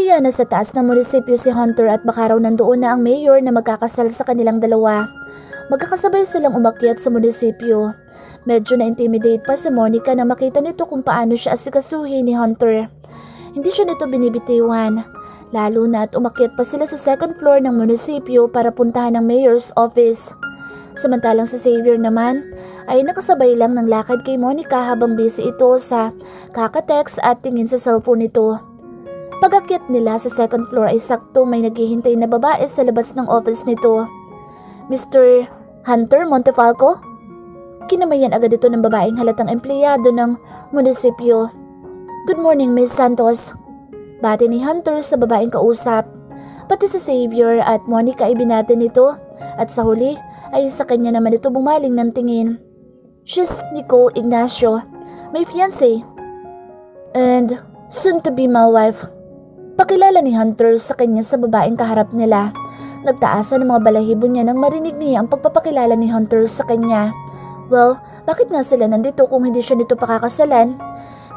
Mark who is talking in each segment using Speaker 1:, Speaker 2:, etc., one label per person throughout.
Speaker 1: Nahiya na sa taas ng munisipyo si Hunter at baka raw nandoon na ang mayor na magkakasal sa kanilang dalawa. Magkakasabay silang umakyat sa munisipyo. Medyo na-intimidate pa si Monica na makita nito kung paano siya asikasuhin ni Hunter. Hindi siya nito binibitiwan, lalo na at umakyat pa sila sa second floor ng munisipyo para puntahan ang mayor's office. Samantalang si Xavier naman ay nakasabay lang ng lakad kay Monica habang busy ito sa kakatext at tingin sa cellphone nito. Pag-akyat nila sa second floor ay sakto may naghihintay na babae sa labas ng office nito. Mr. Hunter Montefalco? Kinamayan agad ito ng babaeng halatang empleyado ng munisipyo. Good morning, Miss Santos. Bati ni Hunter sa babaeng kausap. Pati si Xavier at Monica ay binati nito at sa huli ay sa kanya naman ito bumaling ng tingin. She's Nicole Ignacio, my fiancé. And soon to be my wife. Pakilala ni Hunter sa kanya sa babaeng kaharap nila. Nagtaasan ng mga balahibo niya nang marinig niya ang pagpapakilala ni Hunter sa kanya. Well, bakit nga sila nandito kung hindi siya nito pakakasalan?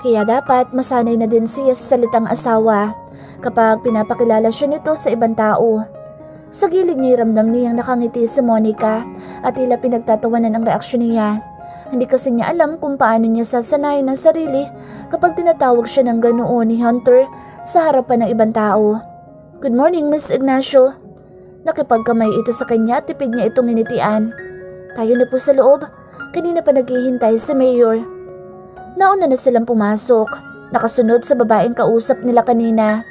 Speaker 1: Kaya dapat masanay na din siya sa salitang asawa kapag pinapakilala siya nito sa ibang tao. Sa gilid niya ramdam niyang nakangiti si Monica at tila pinagtatawanan ang reaksyon niya. Hindi kasi niya alam kung paano niya sasanayin ang sarili kapag tinatawag siya ng ganoon ni Hunter sa harapan ng ibang tao. Good morning, Miss Ignacio. Nakipagkamay ito sa kanya at tipid niya itong initian. Tayo na po sa loob. Kanina pa naghihintay si Mayor. Nauna na silang pumasok, nakasunod sa babaeng kausap nila kanina.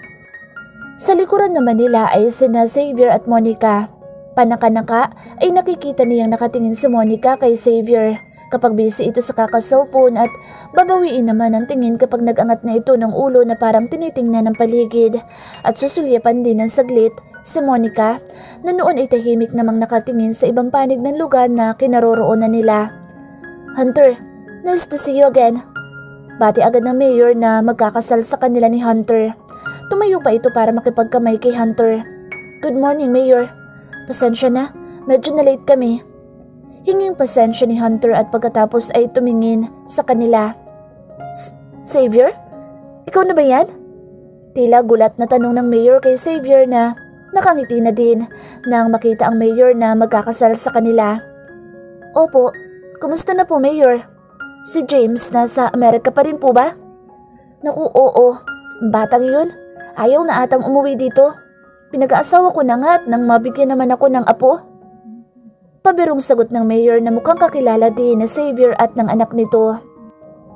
Speaker 1: Sa likuran naman nila ay sina Xavier at Monica. Panaka-naka ay nakikita niyang nakatingin si Monica kay Xavier kapag busy ito sa kaka-cellphone at babawiin naman ang tingin kapag nag-angat na ito ng ulo na parang tinitingnan ng paligid at susulyapan din ng saglit si Monica na noon ay tahimik namang nakatingin sa ibang panig ng lugar na kinaroroonan nila. Hunter, nice to see you again. Bati agad ng mayor na magkakasal sa kanila ni Hunter. Tumayo pa ito para makipagkamay kay Hunter. Good morning, Mayor. Pasensya na, medyo na late kami. Hinging pasensya ni Hunter at pagkatapos ay tumingin sa kanila. Xavier? Ikaw na ba yan? Tila gulat na tanong ng mayor kay Xavier na nakangiti na din nang makita ang mayor na magkakasal sa kanila. Opo, kumusta na po, Mayor? Si James nasa Amerika pa rin po ba? Naku, oo. Batang yun. Ayaw na atang umuwi dito. Pinag-aasawa ko na nga at nang mabigyan naman ako ng apo. Pabirong sagot ng mayor na mukhang kakilala din na Xavier at ng anak nito.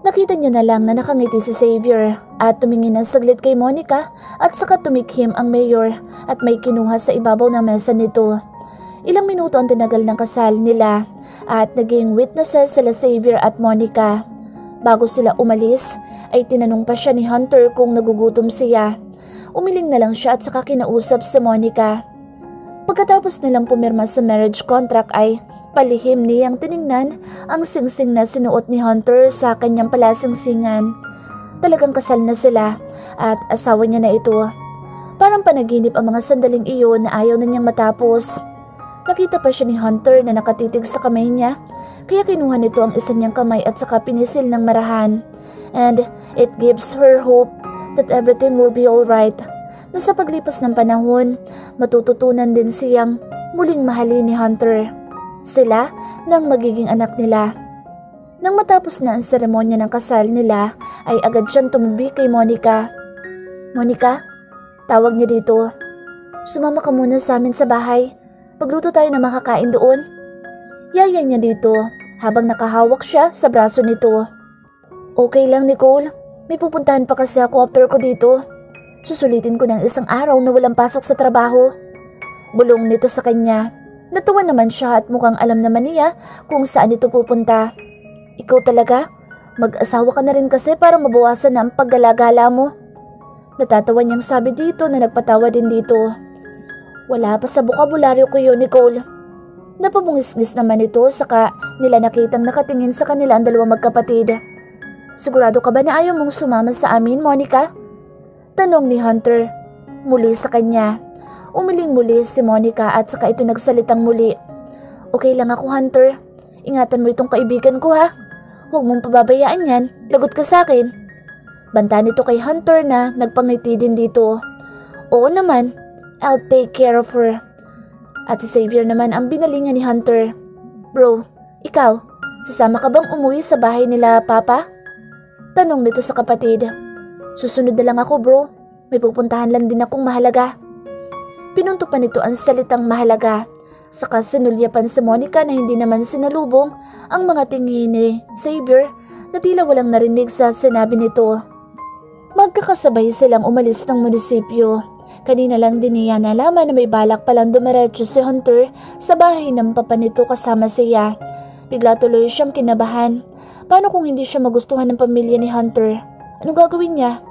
Speaker 1: Nakita niya na lang na nakangiti si Xavier at tumingin ng saglit kay Monica at saka tumikhim ang mayor at may kinuha sa ibabaw ng mesa nito. Ilang minuto ang tinagal ng kasal nila at naging witnesses sila Xavier at Monica. Bago sila umalis ay tinanong pa siya ni Hunter kung nagugutom siya. Umiling na lang siya at saka kinausap si Monica. Pagkatapos nilang pumirma sa marriage contract ay palihim niyang tiningnan ang singsing na sinuot ni Hunter sa kanyang palasingsingan. Talagang kasal na sila at asawa niya na ito. Parang panaginip ang mga sandaling iyon na ayaw na niyang matapos. Nakita pa siya ni Hunter na nakatitig sa kamay niya kaya kinuha nito ang isa niyang kamay at saka pinisil ng marahan. And it gives her hope that everything will be alright. Na sa paglipas ng panahon, matututunan din siyang muling mahalin ni Hunter. Sila ng magiging anak nila. Nang matapos na ang seremonya ng kasal nila, ay agad siyang tumubi kay Monica. Monica, tawag niya dito. Sumama ka muna sa amin sa bahay. Pagluto tayo na makakain doon. Yaya niya dito habang nakahawak siya sa braso nito. Okay lang, Nicole. May pupuntahan pa kasi ako after ko dito. Susulitin ko ng isang araw na walang pasok sa trabaho. Bulong nito sa kanya. Natuwa naman siya at mukhang alam naman niya kung saan ito pupunta. Ikaw talaga? Mag-asawa ka na rin kasi para mabawasan na ang paggalagala mo. Natatawa niyang sabi dito na nagpatawa din dito. Wala pa sa bukabularyo ko yun, Nicole. Napabungisngis naman ito saka nila nakitang nakatingin sa kanila ang dalawang magkapatid. Sigurado ka ba na ayaw mong sumama sa amin, Monica? Tanong ni Hunter muli sa kanya. Umiling muli si Monica at saka ito nagsalitang muli. Okay lang ako, Hunter. Ingatan mo itong kaibigan ko, ha? Huwag mong pababayaan yan. Lagot ka sa akin. Banta nito kay Hunter na nagpangiti din dito. Oo naman, I'll take care of her. At si Xavier naman ang binalingan ni Hunter. Bro, ikaw, sasama ka bang umuwi sa bahay nila Papa? Tanong nito sa kapatid. Susunod na lang ako bro, may pupuntahan lang din akong mahalaga. Pinunto pa nito ang salitang mahalaga. Saka sinulyapan si Monica na hindi naman sinalubong ang mga tingin ni Xavier na tila walang narinig sa sinabi nito. Magkakasabay silang umalis ng munisipyo. Kanina lang din niya nalaman na may balak palang dumiretso si Hunter sa bahay ng papa nito kasama siya. Bigla tuloy siyang kinabahan. Paano kung hindi siya magustuhan ng pamilya ni Hunter? Anong gagawin niya?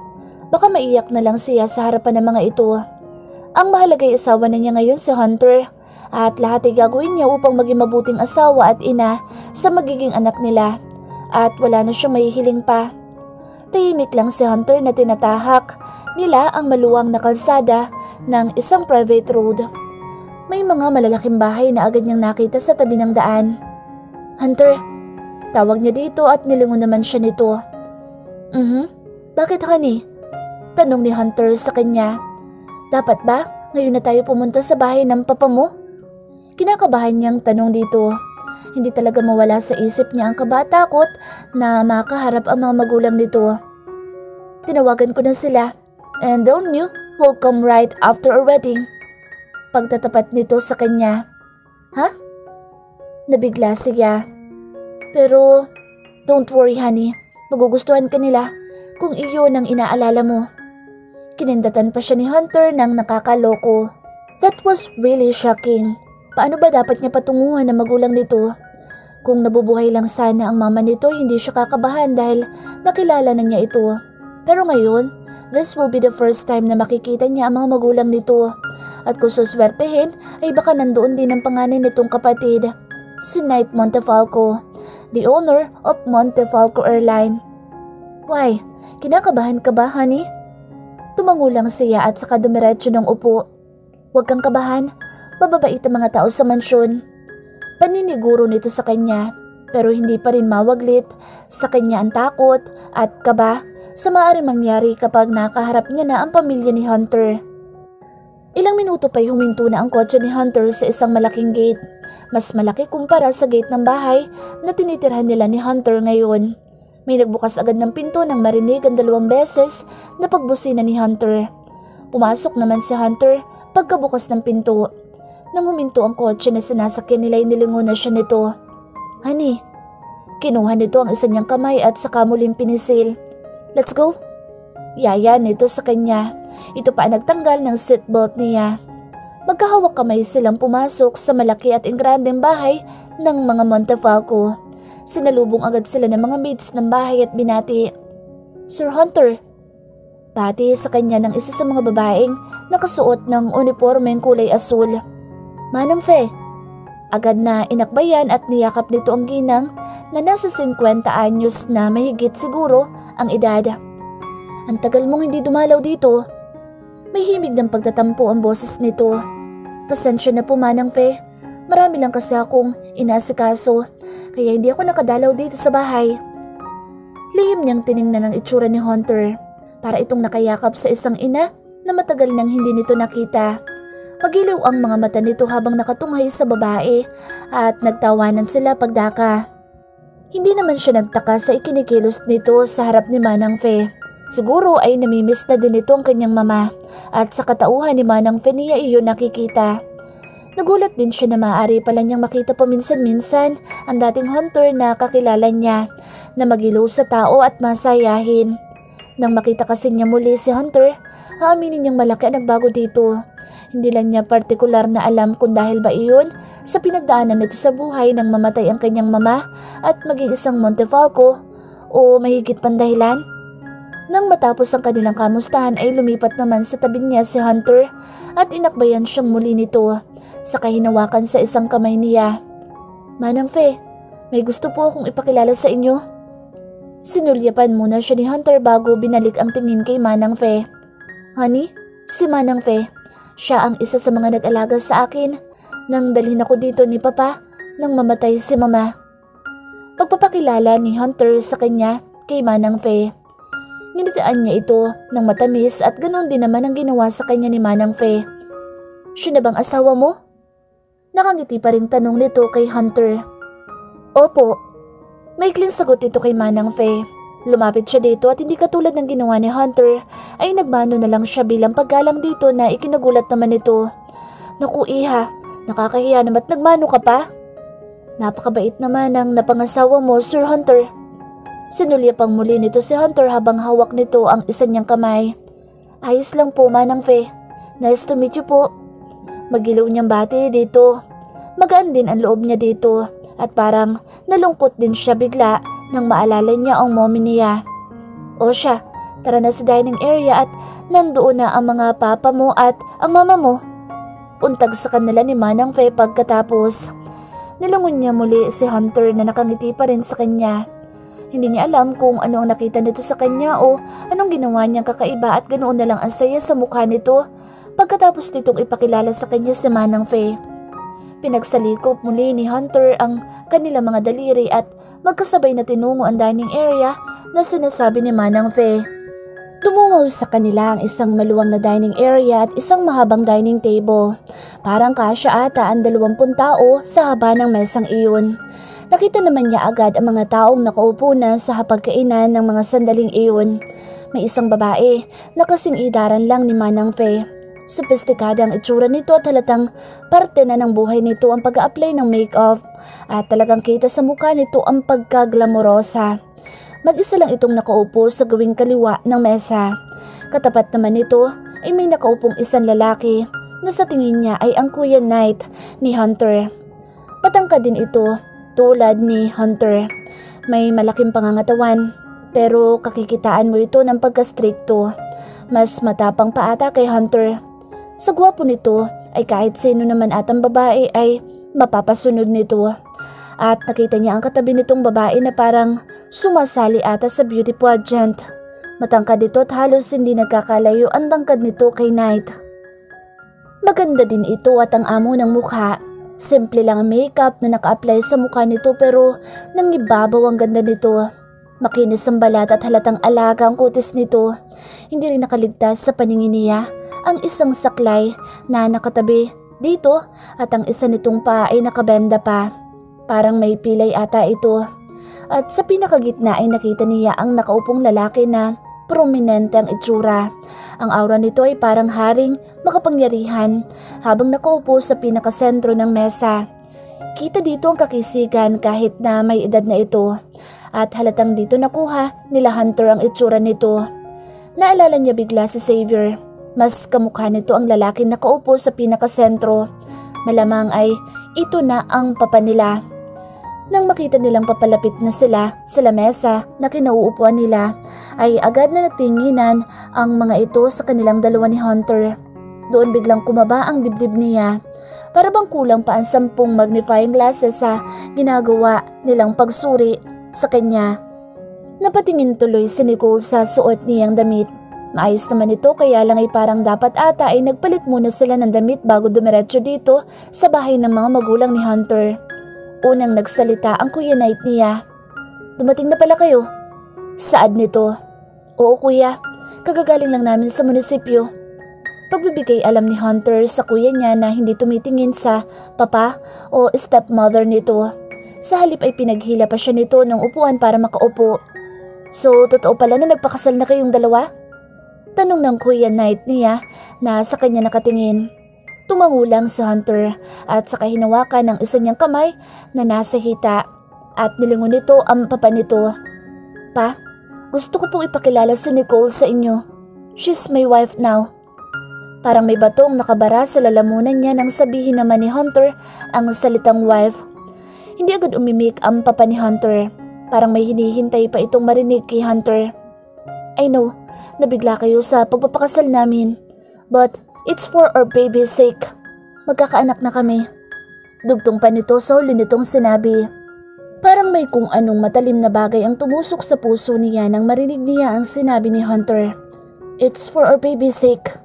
Speaker 1: Baka maiyak na lang siya sa harapan ng mga ito. Ang mahalaga ay asawa na niya ngayon si Hunter at lahat ay gagawin niya upang maging mabuting asawa at ina sa magiging anak nila at wala na siyang mahihiling pa. Tahimik lang si Hunter na tinatahak nila ang maluwang na kalsada ng isang private road. May mga malalaking bahay na agad niyang nakita sa tabi ng daan. Hunter, tawag niya dito at nilingon naman siya nito. Bakit honey? Tanong ni Hunter sa kanya. Dapat ba ngayon na tayo pumunta sa bahay ng papa mo? Kinakabahan niyang tanong dito. Hindi talaga mawala sa isip niya ang kabatakot na makaharap ang mga magulang nito. Tinawagan ko na sila and they'll knew will come right after our wedding. Pagtatapat nito sa kanya. Ha? Nabigla siya. Pero don't worry honey, magugustuhan ka nila kung iyon ang inaalala mo. Kinindatan pa siya ni Hunter ng nakakaloko. That was really shocking. Paano ba dapat niya patunguhan ng magulang nito? Kung nabubuhay lang sana ang mama nito, hindi siya kakabahan dahil nakilala na niya ito. Pero ngayon, this will be the first time na makikita niya ang mga magulang nito. At kung suswertehin, ay baka nandoon din ang panganay nitong kapatid, si Knight Montefalco, the owner of Montefalco Airline. Why? Kinakabahan ka ba, honey? Tumango lang siya at saka dumiretso ng upo. Huwag kang kabahan. Mababait ang mga tao sa mansyon. Paniniguro nito sa kanya pero hindi pa rin mawaglit sa kanya ang takot at kaba sa maaaring mangyari kapag nakaharap niya na ang pamilya ni Hunter. Ilang minuto pa'y huminto na ang kotse ni Hunter sa isang malaking gate. Mas malaki kumpara sa gate ng bahay na tinitirhan nila ni Hunter ngayon. May nagbukas agad ng pinto nang marinig ang 2 beses na pagbusina ni Hunter. Pumasok naman si Hunter pagkabukas ng pinto. Nang huminto ang kotse na sinasakyan nila, nilingon na siya nito. Honey, kinuha nito ang isa niyang kamay at saka muling pinisil. Let's go. Yaya nito sa kanya. Ito pa ang nagtanggal ng seatbelt niya. Magkahawak kamay silang pumasok sa malaki at ingrandeng bahay ng mga Montefalco. Sinalubong agad sila ng mga maids ng bahay at binati. Sir Hunter. Pati sa kanya ng isa sa mga babaeng nakasuot ng unipormeng kulay asul. Manang Fe. Agad na inakbayan at niyakap nito ang ginang na nasa 50 anyos na mahigit siguro ang edad. Ang tagal mong hindi dumalaw dito. May himig ng pagtatampo ang boses nito. Pasensya na po Manang Fe. Marami lang kasi akong inasikaso kaya hindi ako nakadalaw dito sa bahay. Lihim niyang tiningnan ang itsura ni Hunter. Para itong nakayakap sa isang ina na matagal nang hindi nito nakita. Magilaw ang mga mata nito habang nakatunghay sa babae at nagtawanan sila pagdaka. Hindi naman siya nagtaka sa ikinikilos nito sa harap ni Manang Fe. Siguro ay namimiss na din ito ang kanyang mama at sa katauhan ni Manang Fe niya iyon nakikita. Nagulat din siya na maaari pala niyang makita paminsan-minsan ang dating Hunter na kakilala niya na magilaw sa tao at masayahin. Nang makita kasi niya muli si Hunter, aaminin niyang malaki ang nagbago dito. Hindi lang niya partikular na alam kung dahil ba iyon sa pinagdaanan nito sa buhay nang mamatay ang kanyang mama at maging isang Montefalco o mahigit pang dahilan. Nang matapos ang kanilang kamustahan ay lumipat naman sa tabi niya si Hunter at inakbayan siyang muli nito. Saka hinawakan sa isang kamay niya. Manang Fe, may gusto po akong ipakilala sa inyo. Sinulyapan muna siya ni Hunter bago binalik ang tingin kay Manang Fe. Honey, si Manang Fe. Siya ang isa sa mga nag-alaga sa akin nang dalhin ako dito ni Papa nang mamatay si Mama. Pagpapakilala ni Hunter sa kanya kay Manang Fe. Nginitaan niya ito ng matamis at ganoon din naman ang ginawa sa kanya ni Manang Fe. Siya na bang asawa mo? Nakangiti pa ring tanong nito kay Hunter. Opo. Maikling sagot ito kay Manang Fe. Lumapit siya dito at hindi katulad ng ginawa ni Hunter ay nagmano na lang siya bilang paggalang dito na ikinagulat naman ito. Naku iha, nakakahiya naman at nagmano ka pa? Napakabait naman ang napangasawa mo, Sir Hunter. Sinulya pang muli nito si Hunter habang hawak nito ang isa niyang kamay. Ayos lang po, Manang Fe. Nice to meet you po. Magilaw niyang bati dito. Magaan din ang loob niya dito at parang nalungkot din siya bigla nang maalala niya ang mommy niya. O siya, tara na sa dining area at nandoon na ang mga papa mo at ang mama mo. Untag sa kanila ni Manang Fe pagkatapos. Nilangon niya muli si Hunter na nakangiti pa rin sa kanya. Hindi niya alam kung ano ang nakita nito sa kanya o anong ginawa niyang kakaiba at ganoon na lang ang saya sa mukha nito pagkatapos nitong ipakilala sa kanya si Manang Fe. Pinagsalikop muli ni Hunter ang kanilang mga daliri at magkasabay na tinungo ang dining area na sinasabi ni Manang Fe. Tumungaw sa kanila ang isang maluwang na dining area at isang mahabang dining table. Parang kasya ata ang 20 tao sa haba ng mesang iyon. Nakita naman niya agad ang mga taong nakaupo na sa hapagkainan ng mga sandaling iyon. May isang babae na kasing idaran lang ni Manang Fe. Sopistikada ang itsura nito at halatang parte na ng buhay nito ang pag-a-apply ng make-up at talagang kita sa mukha nito ang pagkaglamorosa. Mag-isa lang itong nakaupo sa gawing kaliwa ng mesa. Katapat naman nito ay may nakaupong isang lalaki na sa tingin niya ay ang Kuya Knight ni Hunter. Patangkad din ito tulad ni Hunter. May malaking pangangatawan pero kakikitaan mo ito ng pagka-strikto. Mas matapang pa ata kay Hunter. Sa gwapo nito ay kahit sino naman atang babae ay mapapasunod nito. At nakita niya ang katabi nitong babae na parang sumasali ata sa beauty pageant. Matangkad ito at halos hindi nagkakalayo ang tangkad nito kay Knight. Maganda din ito at ang amo ng mukha. Simple lang ang makeup na naka-apply sa mukha nito pero nangibabaw ang ganda nito. Makinis ang balat at halatang alaga ang kutis nito. Hindi rin nakaligtas sa paningin niya ang isang saklay na nakatabi dito at ang isa nitong pa ay nakabenda pa. Parang may pilay ata ito. At sa pinakagitna ay nakita niya ang nakaupong lalaki na prominente ang itsura. Ang aura nito ay parang haring makapangyarihan habang nakaupo sa pinakasentro ng mesa. Kita dito ang kakisigan kahit na may edad na ito. At halatang dito nakuha nila Hunter ang itsura nito. Naalala niya bigla si Xavier. Mas kamukha nito ang lalaki nakaupo sa pinakasentro. Malamang ay ito na ang papa nila. Nang makita nilang papalapit na sila sa lamesa na kinauupuan nila, ay agad na nagtinginan ang mga ito sa kanilang dalawa ni Hunter. Doon biglang kumaba ang dibdib niya. Para bang kulang pa ang 10 magnifying glasses sa ginagawa nilang pagsuri sa kanya. Napatingin tuloy si Nicole sa suot niyang damit. Maayos naman ito kaya lang ay parang dapat ata ay nagpalit muna sila ng damit bago dumiretso dito sa bahay ng mga magulang ni Hunter. Unang nagsalita ang Kuya Knight niya. Dumating na pala kayo? Saad nito. Oo kuya, kagagaling lang namin sa munisipyo. Pagbibigay alam ni Hunter sa kuya niya na hindi tumitingin sa papa o stepmother nito. Sa halip ay pinaghila pa siya nito ng upuan para makaupo. So totoo pala na nagpakasal na kayong dalawa? Tanong ng Kuya Knight niya na sa kanya nakatingin. Tumangulang si Hunter at saka hinawakan ng isa niyang kamay na nasa hita at nilingon nito ang papa nito. Pa, gusto ko pong ipakilala si Nicole sa inyo. She's my wife now. Parang may batong nakabara sa lalamunan niya nang sabihin naman ni Hunter ang salitang wife. Hindi agad umimik ang papa ni Hunter. Parang may hinihintay pa itong marinig kay Hunter. I know, nabigla kayo sa pagpapakasal namin. But it's for our baby's sake. Magkakaanak na kami. Dugtong pa nito sa huli nitong sinabi. Parang may kung anong matalim na bagay ang tumusok sa puso niya nang marinig niya ang sinabi ni Hunter. It's for our baby's sake.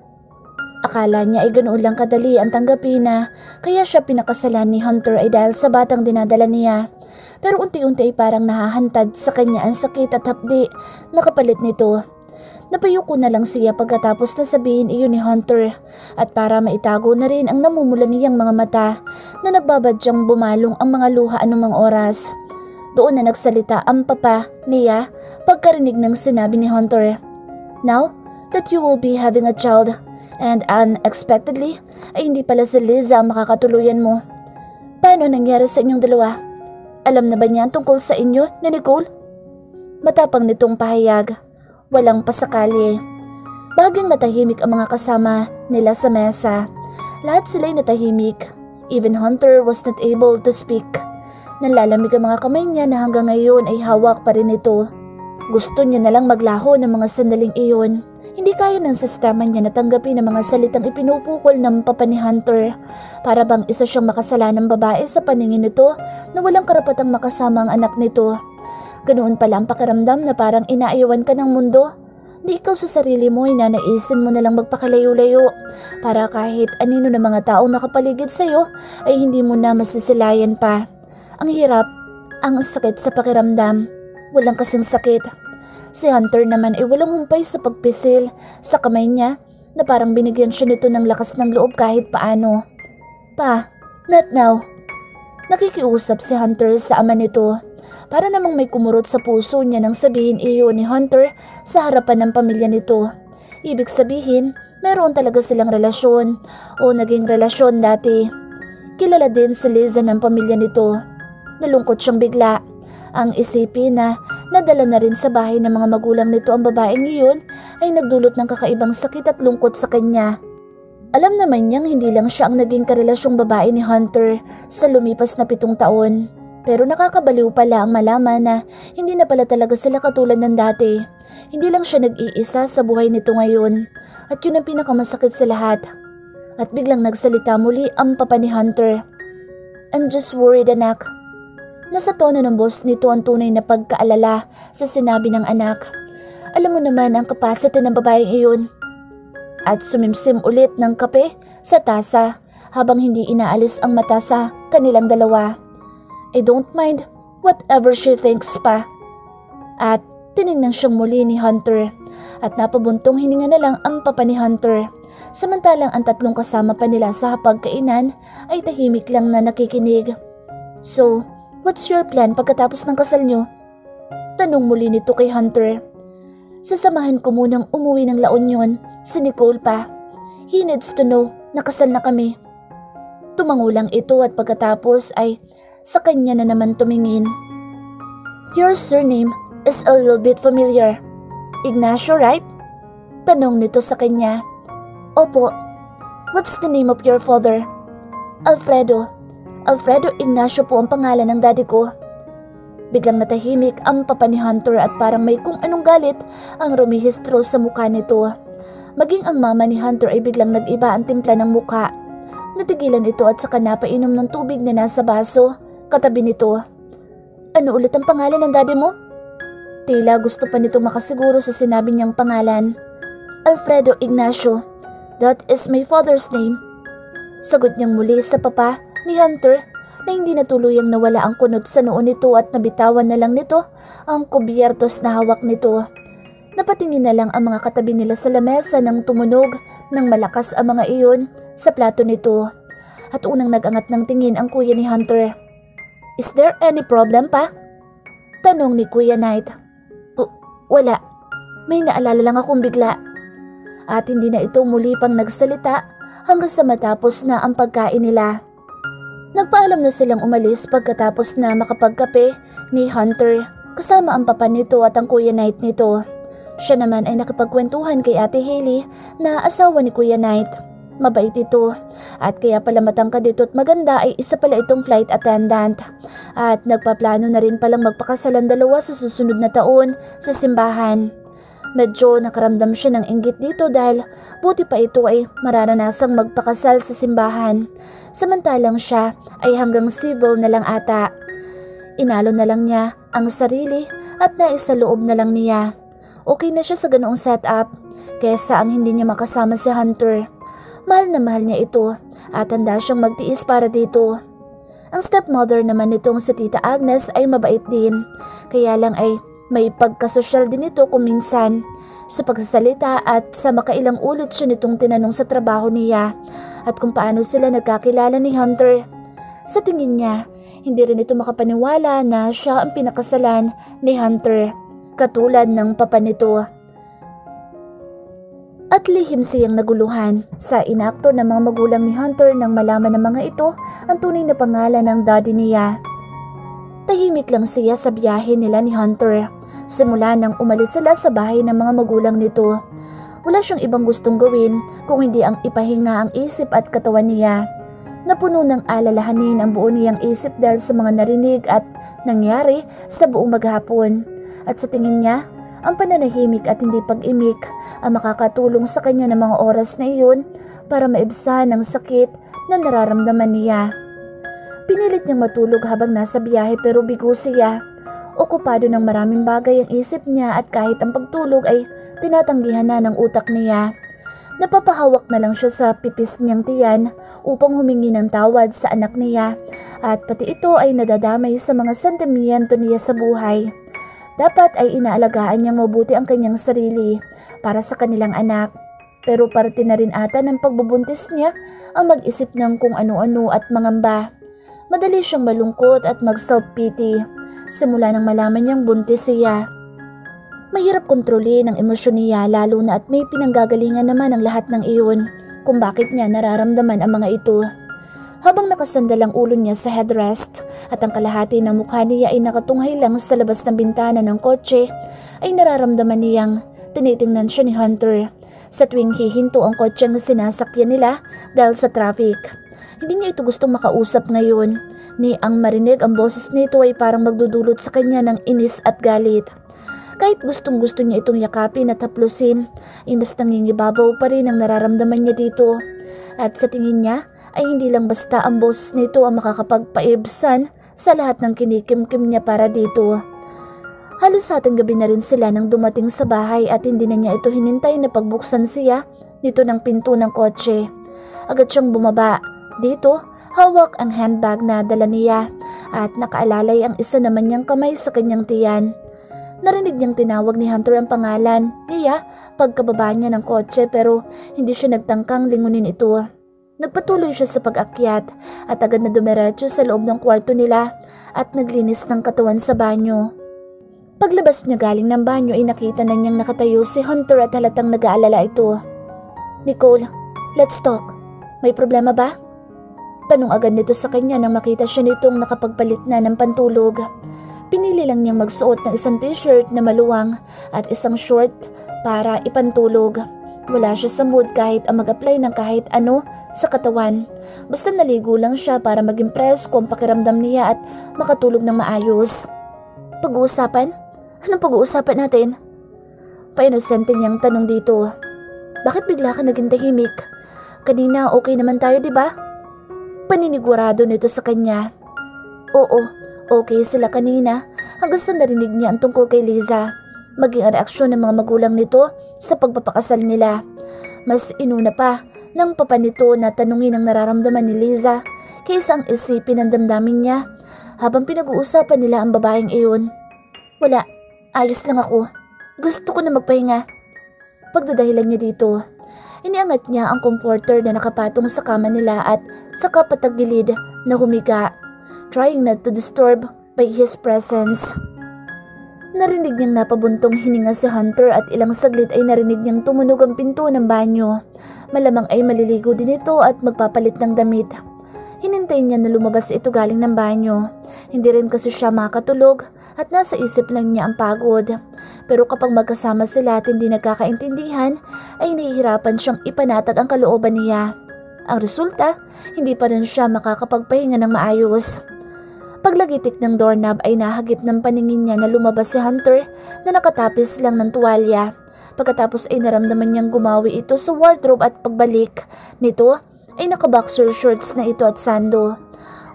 Speaker 1: Akala niya ay ganoon lang kadali ang tanggapin na kaya siya pinakasalan ni Hunter ay dahil sa batang dinadala niya. Pero unti-unti ay parang nahahantad sa kanya ang sakit at hapdi na kapalit nito. Napayuko na lang siya pagkatapos na sabihin iyon ni Hunter at para maitago na rin ang namumula niyang mga mata na nagbabadyang bumalong ang mga luha anumang oras. Doon na nagsalita ang papa niya pagkarinig ng sinabi ni Hunter. Now that you will be having a child and unexpectedly ay hindi pala si Liza ang makakatuluyan mo. Paano nangyari sa inyong dalawa? Alam na ba niya tungkol sa inyo ni Nicole? Matapang nitong pahayag. Walang pasakali. Bahagyang natahimik ang mga kasama nila sa mesa. Lahat sila'y natahimik. Even Hunter was not able to speak. Nanlalamig ang mga kamay niya na hanggang ngayon ay hawak pa rin ito. Gusto niya nalang maglaho ng mga sandaling iyon. Hindi kaya ng sistema niya natanggapin ang mga salitang ipinupukol ng papa ni Hunter. Para bang isa siyang makasalanang babae sa paningin nito na walang karapatang makasama ang anak nito. Ganoon pala ang pakiramdam na parang inaayawan ka ng mundo. Di ikaw sa sarili mo ay nanaisin mo nalang magpakalayo-layo para kahit anino ng mga taong nakapaligid sa'yo ay hindi mo na masisilayan pa. Ang hirap, ang sakit sa pakiramdam. Walang kasing sakit. Si Hunter naman ay walang humpay sa pagpisil sa kamay niya na parang binigyan siya nito ng lakas ng loob kahit paano. Pa, not now. Nakikiusap si Hunter sa ama nito. Para namang may kumurot sa puso niya nang sabihin iyon ni Hunter sa harapan ng pamilya nito. Ibig sabihin, meron talaga silang relasyon o naging relasyon dati. Kilala din si Liza ng pamilya nito. Nalungkot siyang bigla. Ang isipin na nadala na rin sa bahay ng mga magulang nito ang babaeng iyon ay nagdulot ng kakaibang sakit at lungkot sa kanya. Alam naman niyang hindi lang siya ang naging karelasyong babae ni Hunter sa lumipas na 7 taon. Pero nakakabaliw pala ang malaman na hindi na pala talaga sila katulad ng dati. Hindi lang siya nag-iisa sa buhay nito ngayon at yun ang pinakamasakit sa lahat. At biglang nagsalita muli ang papa ni Hunter. I'm just worried, anak. Nasa tono ng boss nito ang tunay na pagkaalala sa sinabi ng anak. Alam mo naman ang capacity ng babaeng iyon. At sumimsim ulit ng kape sa tasa habang hindi inaalis ang mata sa kanilang dalawa. I don't mind whatever she thinks pa. At tinignan siyang muli ni Hunter at napabuntong hininga na lang ang papa ni Hunter. Samantalang ang tatlong kasama pa nila sa hapagkainan ay tahimik lang na nakikinig. So, what's your plan pagkatapos ng kasal niyo? Tanong muli nito kay Hunter. Sasamahan ko munang umuwi ng La Union, si Nicole pa. He needs to know na kasal na kami. Tumangulang ito at pagkatapos ay sa kanya na naman tumingin. Your surname is a little bit familiar. Ignacio, right? Tanong nito sa kanya. Opo. What's the name of your father? Alfredo. Alfredo Ignacio po ang pangalan ng daddy ko. Biglang natahimik ang papa ni Hunter at parang may kung anong galit ang rumihistro sa mukha nito. Maging ang mama ni Hunter ay biglang nag-iba ang timpla ng mukha. Natigilan ito at saka napainom ng tubig na nasa baso katabi nito. Ano ulit ang pangalan ng daddy mo? Tila gusto pa nito makasiguro sa sinabi niyang pangalan. Alfredo Ignacio. That is my father's name. Sagot niyang muli sa papa ni Hunter na hindi natuluyang nawala ang kunot sa noo nito at nabitawan na lang nito ang kubyertos na hawak nito. Napatingin na lang ang mga katabi nila sa lamesa nang tumunog ng malakas ang mga iyon sa plato nito. At unang nag-angat ng tingin ang kuya ni Hunter. Is there any problem pa? Tanong ni Kuya Knight. Wala. May naalala lang akong bigla. At hindi na ito muli pang nagsalita hanggang sa matapos na ang pagkain nila. Nagpaalam na silang umalis pagkatapos na makapagkape ni Hunter kasama ang papa nito at ang Kuya Knight nito. Siya naman ay nakipagkwentuhan kay Ate Hailey na asawa ni Kuya Knight. Mabait ito at kaya pala matangkad dito at maganda ay isa pala itong flight attendant. At nagpaplano na rin palang magpakasalan dalawa sa susunod na taon sa simbahan. Medyo nakaramdam siya ng inggit dito dahil buti pa ito ay mararanasang magpakasal sa simbahan. Samantalang siya ay hanggang civil na lang ata. Inalo na lang niya ang sarili at naisaloob na lang niya. Okay na siya sa ganoong setup kaysa ang hindi niya makasama si Hunter. Mahal na mahal niya ito at handa siyang magtiis para dito. Ang stepmother naman nitong si Tita Agnes ay mabait din. Kaya lang ay may pagkasosyal din ito kung minsan. sa pagsasalita at sa makailang ulit siya nitong tinanong sa trabaho niya at kung paano sila nagkakilala ni Hunter. Sa tingin niya, hindi rin ito makapaniwala na siya ang pinakasalan ni Hunter, katulad ng papa nito. At lihim siyang naguluhan sa inakto ng mga magulang ni Hunter nang malaman ng mga ito ang tunay na pangalan ng daddy niya. Tahimik lang siya sa biyahe nila ni Hunter. Simula nang umalis sila sa bahay ng mga magulang nito. Wala siyang ibang gustong gawin kung hindi ang ipahinga ang isip at katawan niya. Napuno ng alalahanin ang buo niyang isip dahil sa mga narinig at nangyari sa buong maghapon. At sa tingin niya, ang pananahimik at hindi pag-imik ang makakatulong sa kanya ng mga oras na iyon para maibsan ang sakit na nararamdaman niya. Pinilit niyang matulog habang nasa biyahe pero bigo siya. Okupado ng maraming bagay ang isip niya at kahit ang pagtulog ay tinatanggihan na ng utak niya. Napapahawak na lang siya sa pipis niyang tiyan upang humingi ng tawad sa anak niya at pati ito ay nadadamay sa mga sentimiento niya sa buhay. Dapat ay inaalagaan niyang mabuti ang kanyang sarili para sa kanilang anak. Pero parte na rin ata ng pagbubuntis niya ang mag-isip ng kung ano-ano at mangamba. Madali siyang malungkot at mag-self-pity simula nang malaman niyang buntis siya. Mahirap kontrolin ang emosyon niya lalo na at may pinanggagalingan naman ang lahat ng iyon kung bakit niya nararamdaman ang mga ito. Habang nakasandal ang ulo niya sa headrest at ang kalahati ng mukha niya ay nakatunghay lang sa labas ng bintana ng kotse, ay nararamdaman niyang tinitingnan siya ni Hunter sa tuwing hihinto ang kotseng sinasakyan nila dahil sa traffic. Hindi niya ito gustong makausap ngayon, ni ang marinig ang boses nito ay parang magdudulot sa kanya ng inis at galit. Kahit gustong-gusto niya itong yakapin at haplusin, ay mas nangingibabaw pa rin ang nararamdaman niya dito. At sa tingin niya ay hindi lang basta ang boses nito ang makakapagpaibsan sa lahat ng kinikimkim niya para dito. Halos hating gabi na rin sila nang dumating sa bahay at hindi na niya ito hinintay na pagbuksan siya nito ng pinto ng kotse. Agad siyang bumaba. Dito, hawak ang handbag na dala niya at nakaalalay ang isa naman niyang kamay sa kanyang tiyan. Narinig niyang tinawag ni Hunter ang pangalan niya pagkababa niya ng kotse pero hindi siya nagtangkang lingunin ito. Nagpatuloy siya sa pag-akyat at agad na dumiretso sa loob ng kwarto nila at naglinis ng katawan sa banyo. Paglabas niya galing ng banyo ay nakita na niyang nakatayo si Hunter at halatang nag-aalala ito. "Nicole, let's talk. May problema ba?" Tanong agad nito sa kanya nang makita siya nitong nakapagpalit na ng pantulog. Pinili lang niyang magsuot ng isang t-shirt na maluwang at isang short para ipantulog. Wala siya sa mood kahit ang mag-apply ng kahit ano sa katawan. Basta naligo lang siya para mag-impress kung pakiramdam niya at makatulog ng maayos. "Pag-uusapan? Anong pag-uusapan natin?" Painosente niyang tanong dito. "Bakit bigla ka naging tahimik? Kanina okay naman tayo, di ba?" Paninigurado nito sa kanya. Oo, okay sila kanina hanggang sa narinig niya ang tungkol kay Liza. Maging ang reaksyon ng mga magulang nito sa pagpapakasal nila. Mas inuna pa ng papa nito na tanungin ang nararamdaman ni Liza kaysa ang isipin ang damdamin niya habang pinag-uusapan nila ang babaeng iyon. "Wala, ayos lang ako. Gusto ko na magpahinga." Pagdadahilan niya dito. Iniangat niya ang comforter na nakapatong sa kama nila at saka patagilid na humiga, trying not to disturb by his presence. Narinig niyang napabuntong hininga si Hunter at ilang saglit ay narinig niyang tumunog ang pinto ng banyo. Malamang ay maliligo din ito at magpapalit ng damit. Hinintay niya na lumabas ito galing ng banyo. Hindi rin kasi siya makatulog at nasa isip lang niya ang pagod. Pero kapag magkasama sila at hindi nagkakaintindihan, ay nahihirapan siyang ipanatag ang kalooban niya. Ang resulta, hindi pa rin siya makakapagpahinga ng maayos. Paglagitik ng doorknob ay nahagip ng paningin niya na lumabas si Hunter na nakatapis lang ng tuwalya. Pagkatapos ay naramdaman niyang gumawi ito sa wardrobe at pagbalik nito ay naka-boxer shorts na ito at sando.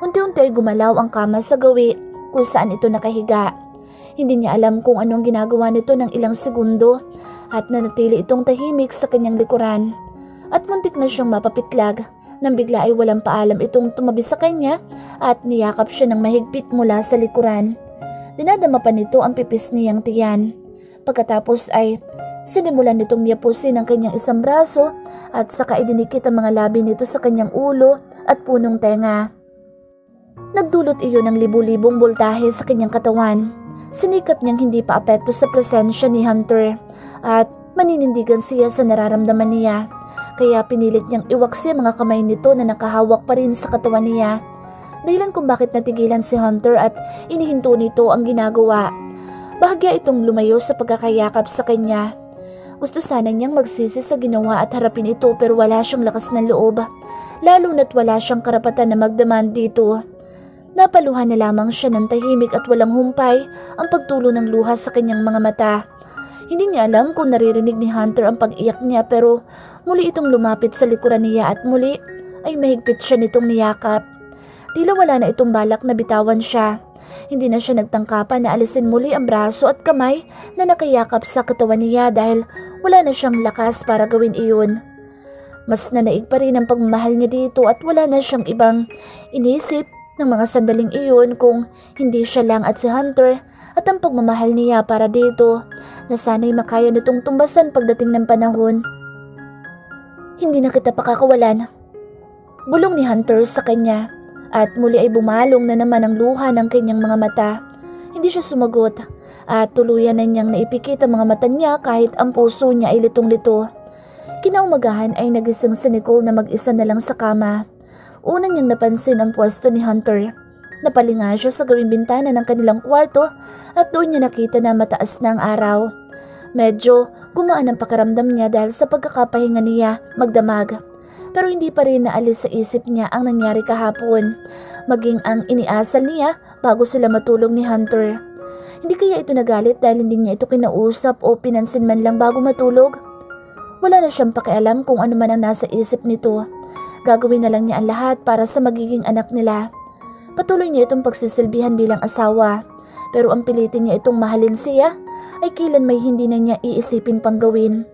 Speaker 1: Unti-unti ay gumalaw ang kama sa gawi kung saan ito nakahiga. Hindi niya alam kung anong ginagawa nito ng ilang segundo at nanatili itong tahimik sa kanyang likuran. At muntik na siyang mapapitlag nang bigla ay walang paalam itong tumabi sa kanya at niyakap siya ng mahigpit mula sa likuran. Dinadama pa nito ang pipis niyang tiyan. Pagkatapos ay Sinimulan nitong niyapusin ang kanyang isang braso at saka idinikit ang mga labi nito sa kanyang ulo at punong tenga. Nagdulot iyon ng libu-libong boltahe sa kanyang katawan. Sinikap niyang hindi pa apekto sa presensya ni Hunter at maninindigan siya sa nararamdaman niya. Kaya pinilit niyang iwaksi ang mga kamay nito na nakahawak pa rin sa katawan niya. Dahilan kung bakit natigilan si Hunter at inihinto nito ang ginagawa. Bahagya itong lumayo sa pagkakayakap sa kanya. Gusto sana niyang magsisi sa ginawa at harapin ito pero wala siyang lakas ng loob. Lalo na't wala siyang karapatan na magdemand dito. Napaluhan na lamang siya ng tahimik at walang humpay ang pagtulo ng luha sa kanyang mga mata. Hindi niya alam kung naririnig ni Hunter ang pag-iyak niya pero muli itong lumapit sa likuran niya at muli ay mahigpit siya nitong niyakap. Tila wala na itong balak na bitawan siya. Hindi na siya nagtangkapan na alisin muli ang braso at kamay na nakayakap sa katawan niya dahil wala na siyang lakas para gawin iyon. Mas nanaig pa rin ang pagmamahal niya dito at wala na siyang ibang inisip ng mga sandaling iyon kung hindi siya lang at si Hunter at ang pagmamahal niya para dito na sana'y makaya nitong tumbasan pagdating ng panahon. Hindi na kita pakakawalan. Bulong ni Hunter sa kanya. At muli ay bumalong na naman ang luha ng kanyang mga mata. Hindi siya sumagot at tuluyan na niyang naipikit ang mga mata niya kahit ang puso niya ay litong-lito. Kinaumagahan ay nagising si Nicole na mag-isa na lang sa kama. Una niyang napansin ang pwesto ni Hunter. Napalinga siya sa gawing bintana ng kanilang kwarto at doon niya nakita na mataas na ang araw. Medyo gumaan ang pakiramdam niya dahil sa pagkakapahinga niya magdamag. Pero hindi pa rin naalis sa isip niya ang nangyari kahapon, maging ang iniasal niya bago sila matulog ni Hunter. Hindi kaya ito nagalit dahil hindi niya ito kinausap o pinansin man lang bago matulog? Wala na siyang pakialam kung ano man ang nasa isip nito. Gagawin na lang niya ang lahat para sa magiging anak nila. Patuloy niya itong pagsisilbihan bilang asawa, pero ang pilitin niya itong mahalin siya ay kailan may hindi na niya iisipin pang gawin.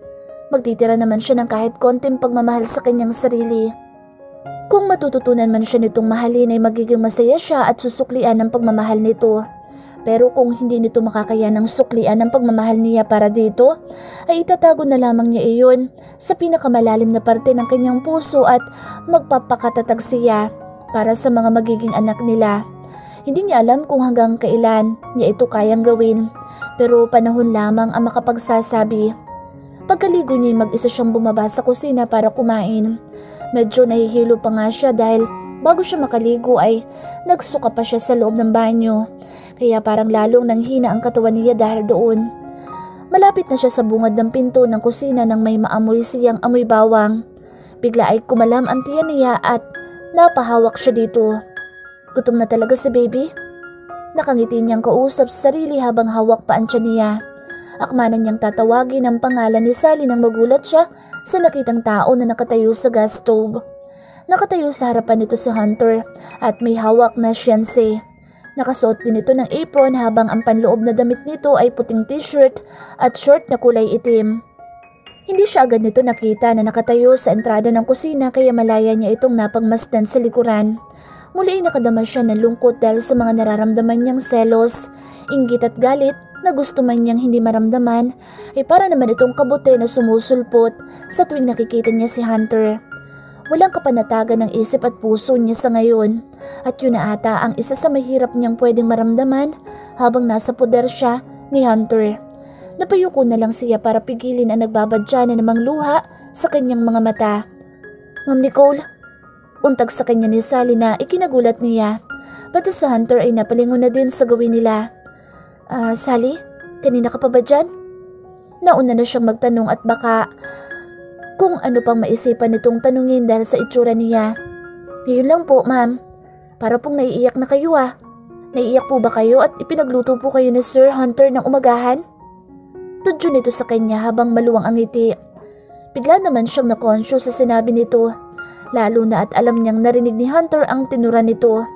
Speaker 1: Magtitira naman siya ng kahit konting pagmamahal sa kanyang sarili. Kung matututunan man siya nitong mahalin ay magiging masaya siya at susuklian ng pagmamahal nito. Pero kung hindi nito makakayan ng suklian ng pagmamahal niya para dito, ay itatago na lamang niya iyon sa pinakamalalim na parte ng kanyang puso at magpapakatatag siya para sa mga magiging anak nila. Hindi niya alam kung hanggang kailan niya ito kayang gawin, pero panahon lamang ang makapagsasabi. Pagkaligo niya mag-isa siyang bumaba sa kusina para kumain. Medyo nahihilo pa nga siya dahil bago siya makaligo ay nagsuka pa siya sa loob ng banyo. Kaya parang lalong nanghina ang katawan niya dahil doon. Malapit na siya sa bungad ng pinto ng kusina nang may maamoy siyang amoy bawang. Bigla ay kumalam ang tiyan niya at napahawak siya dito. Gutom na talaga si baby? Nakangiti niyang kausap sa sarili habang hawak pa ang tiyan niya. Akmanan niyang tatawagin ang pangalan ni Sally nang magulat siya sa nakitang tao na nakatayo sa gas stove. Nakatayo sa harapan nito si Hunter at may hawak na siyanse. Nakasuot din ito ng apron habang ang panloob na damit nito ay puting t-shirt at short na kulay itim. Hindi siya agad nito nakita na nakatayo sa entrada ng kusina kaya malaya niya itong napagmasdan sa likuran. Muli ay nakadama siya ng lungkot dahil sa mga nararamdaman niyang selos, inggit at galit na gusto man niyang hindi maramdaman ay para naman itong kabute na sumusulpot sa tuwing nakikita niya si Hunter. Walang kapanatagan ng isip at puso niya sa ngayon at yun na ata ang isa sa mahirap niyang pwedeng maramdaman habang nasa poder siya ni Hunter. Napayuko na lang siya para pigilin ang nagbabadya na namang luha sa kanyang mga mata. Ma'am Nicole, untag sa kanya ni Sally na ikinagulat niya. Pati sa Hunter ay napalingon na din sa gawin nila. Sally, kanina ka pa ba dyan? Nauna na siyang magtanong at baka kung ano pang maisipan nitong tanungin dahil sa itsura niya. Ngayon lang po, ma'am. Para pong naiiyak na kayo ah. Naiiyak po ba kayo at ipinagluto po kayo ni Sir Hunter ng umagahan? Tudyo nito sa kanya habang maluwang ang ngiti. Bigla naman siyang na-conscious sa sinabi nito. Lalo na at alam niyang narinig ni Hunter ang tinura nito.